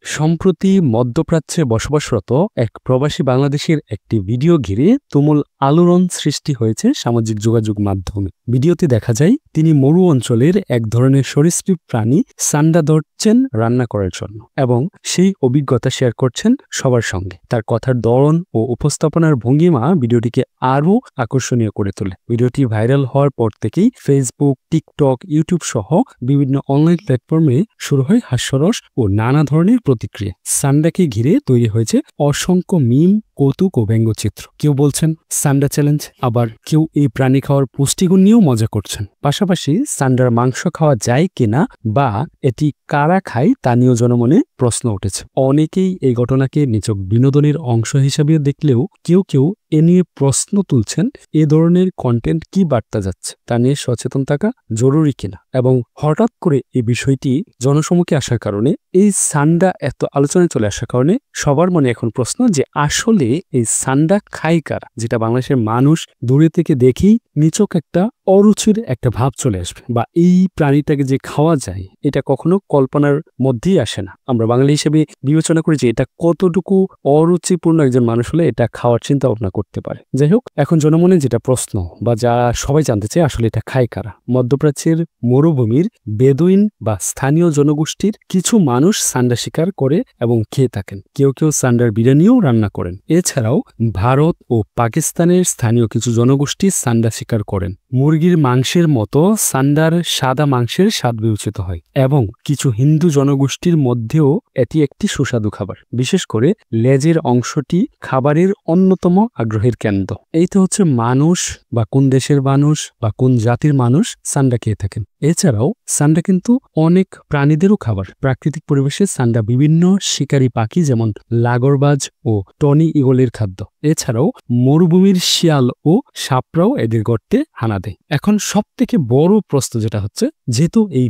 সম্প্রতি মধ্যপ্রাচ্যে বসবাসরত এক প্রবাসী বাংলাদেশের একটি ভিডিও ঘিরে তুমুল আলোড়ন সৃষ্টি হয়েছে সামাজিক যোগাযোগ মাধ্যমে। ভিডিওতে দেখা যায় তিনি মরু অঞ্চলের এক ধরনের সরীসৃপ প্রাণী সান্ডা ধরছেন রান্না করার জন্য এবং সেই অভিজ্ঞতা শেয়ার করছেন সবার সঙ্গে। তার কথার ধরন ও উপস্থাপনার ভঙ্গিমা ভিডিওটিকে আরও আকর্ষণীয় করে তোলে। ভিডিওটি ভাইরাল হওয়ার পর থেকেই ফেসবুক, টিকটক, ইউটিউব সহ বিভিন্ন অনলাইন প্ল্যাটফর্মে শুরু হয় হাস্যরস ও নানা ধরনের প্রতিক্রিয়া। সান্ডাকে ঘিরে তৈরি হয়েছে অসংখ্য মিম, কৌতুক ও ব্যঙ্গচিত্র। কেউ বলছেন সান্ডা চ্যালেঞ্জ, আবার কেউ এই প্রাণী খাওয়ার পুষ্টিগুণ নিয়েও মজা করছেন। পাশাপাশি সান্ডার মাংস খাওয়া যায় কিনা বা এটি কারা খায় তা নিয়েও জনমনে প্রশ্ন উঠেছে। অনেকেই এই ঘটনাকে নিছক বিনোদনের অংশ হিসেবে দেখলেও কেউ কেউ এ নিয়ে প্রশ্ন তুলছেন, এ ধরনের কন্টেন্ট কি বার্তা যাচ্ছে, তা নিয়ে সচেতন থাকা জরুরি কিনা। এবং হঠাৎ করে এই বিষয়টি জনসমুখে আসার কারণে, এই সান্ডা এত আলোচনায় চলে আসার কারণে সবার মনে এখন প্রশ্ন যে আসলে এই সান্ডা খায় কারা, যেটা বাংলাদেশের মানুষ দূরে থেকে দেখেই নিছক একটা অরুচির একটা ভাব চলে আসবে, বা এই প্রাণীটাকে যে খাওয়া যায় এটা কখনো কল্পনার মধ্যেই আসে না। আমরা বাঙালি হিসেবে বিবেচনা করি যে এটা কতটুকু অরুচিপূর্ণ একজন মানুষ হলে এটা খাওয়ার চিন্তা ভাবনা করতে পারে। যাই হোক, এখন জনমনে যেটা প্রশ্ন বা যা সবাই জানতে চায়, আসলে এটা খায় কারা। মধ্যপ্রাচ্যের মরুভূমির বেদুইন বা স্থানীয় জনগোষ্ঠীর কিছু মানুষ সান্ডা শিকার করে এবং খেয়ে থাকেন। কেউ কেউ সান্ডার বিরিয়ানিও রান্না করেন। এছাড়াও ভারত ও পাকিস্তানের স্থানীয় কিছু জনগোষ্ঠী সান্ডা শিকার করেন। মুরগির মাংসের মতো সান্ডার সাদা মাংসের স্বাদ বিবেচিত হয় এবং কিছু হিন্দু জনগোষ্ঠীর মধ্যেও এটি একটি সুস্বাদু খাবার। বিশেষ করে লেজের অংশটি খাবারের অন্যতম আগ্রহের কেন্দ্র। এই তো হচ্ছে মানুষ বা কোন দেশের মানুষ বা কোন জাতির মানুষ সান্ডা খেয়ে থাকেন। এছাড়াও সান্ডা কিন্তু অনেক প্রাণীদেরও খাবার। প্রাকৃতিক পরিবেশে সান্ডা বিভিন্ন শিকারী পাখি যেমন লাগরবাজ ও টনি ইগলের খাদ্য। এছাড়াও মরুভূমির শিয়াল ও সাপরাও এদের গর্তে হানা দেয়। এখন সব থেকে বড় প্রশ্ন যেটা হচ্ছে, যেহেতু এই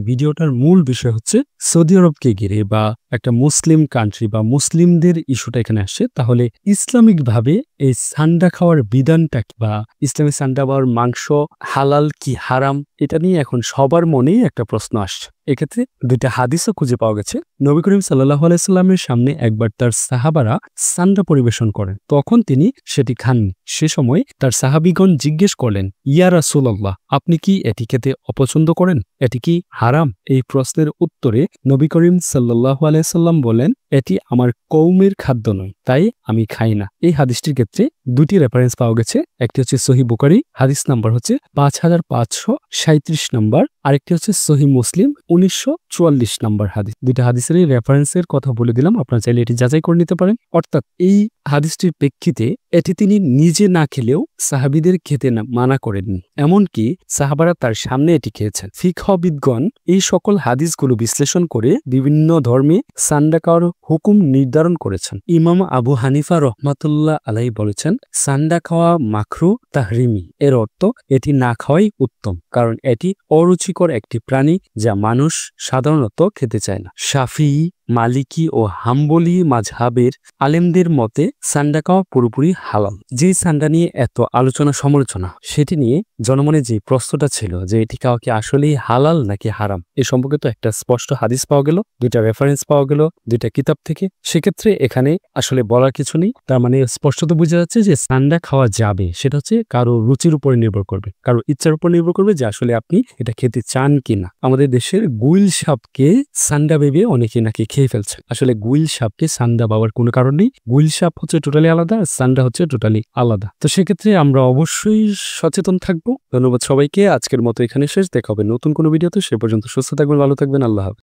ভিডিওটার মূল বিষয় হচ্ছে সৌদি আরবকে ঘিরে বা একটা মুসলিম কান্ট্রি বা মুসলিমদের ইস্যুটা এখানে আসে, তাহলে ইসলামিকভাবে এই সান্ডা খাওয়ার বিধানটা বা ইসলামী সান্ডা বা মাংস হালাল কি হারাম, এটা নিয়ে এখন সবার মনেই একটা প্রশ্ন আসছে। এক্ষেত্রে দুইটা হাদিসও খুঁজে পাওয়া গেছে। নবী করিম সাল্লাল্লাহু আলাইহি সাল্লামের সামনে একবার তার সাহাবারা সান্ডা পরিবেশন করেন, তখন তিনি সেটি খাননি। সে সময় তার সাহাবীগণ জিজ্ঞেস করলেন, ইয়া রাসূলুল্লাহ, আপনি কি এটি খেতে অপছন্দ করেন? এটি কি হারাম? এই প্রশ্নের উত্তরে নবী করিম সাল্লাল্লাহু আলাইহি সাল্লাম বলেন, এটি আমার কওমের খাদ্য নয়, তাই আমি খাই না। এই হাদিসটির ক্ষেত্রে দুটি রেফারেন্স পাওয়া গেছে। একটি হচ্ছে সহিহ বুখারী, হাদিস নাম্বার হচ্ছে 5537 নম্বর, আরেকটি হচ্ছে সহিহ মুসলিম 1944 নম্বর হাদিস। দুইটা হাদিসের রেফারেন্সের কথা বলে দিলাম, আপনারা চাইলে এটি যাচাই করে নিতে পারেন। অর্থাৎ এই হাদিসটির প্রেক্ষিতে এটি তিনি নিজে না খেলেও সাহাবীদের খেতে মানা করেননি, এমনকি সাহাবারা তার সামনে এটি খেয়েছেন। ফিকহবিদগণ এই সকল হাদিসগুলো বিশ্লেষণ করে বিভিন্ন ধর্মে সান্ডা খাওয়ার হুকুম নির্ধারণ করেছেন। ইমাম আবু হানিফা রহমাতুল্লাহ আলাইহি বলেছেন, সান্ডা খাওয়া মাকরু তাহরিমি, এর অর্থ এটি না খাওয়াই উত্তম, কারণ এটি অরুচিকর একটি প্রাণী যা মানুষ সাধারণত খেতে চায় না। শাফিঈ, মালিকি ও হাম্বলি মাযহাবের আলেমদের মতে সান্ডা খাওয়া পুরোপুরি হালাল। যে সান্ডা নিয়ে এত আলোচনা সমালোচনা, সেটি নিয়ে জনমনে যে প্রশ্নটা ছিল যে এটি খাওয়া কি আসলেই হালাল নাকি হারাম, এ সম্পর্কে তো একটা স্পষ্ট হাদিস পাওয়া গেল, দুইটা রেফারেন্স পাওয়া গেল দুইটা কিতাব থেকে। সেক্ষেত্রে এখানে আসলে বলার কিছু নেই। তার মানে স্পষ্টত বোঝা যাচ্ছে যে সান্ডা খাওয়া যাবে, সেটা হচ্ছে কারো রুচির উপরে নির্ভর করবে, কারো ইচ্ছার উপর নির্ভর করবে যে আসলে আপনি এটা খেতে চান কিনা। আমাদের দেশের গুইল সাপকে সান্ডা ভেবে অনেকে নাকি খেয়ে ফেলছে। আসলে গুইল সাপকে সান্ডা বাবার কোনো কারণ নেই। গুইল সাপ হচ্ছে টোটালি আলাদা, আর সান্ডা হচ্ছে টোটালি আলাদা। তো সেক্ষেত্রে আমরা অবশ্যই সচেতন থাকবো। ধন্যবাদ সবাইকে। আজকের মতো এখানে শেষ। দেখা হবে নতুন কোনো ভিডিওতে। সে পর্যন্ত সুস্থ থাকবেন, ভালো থাকবেন। আল্লাহ হাফেজ।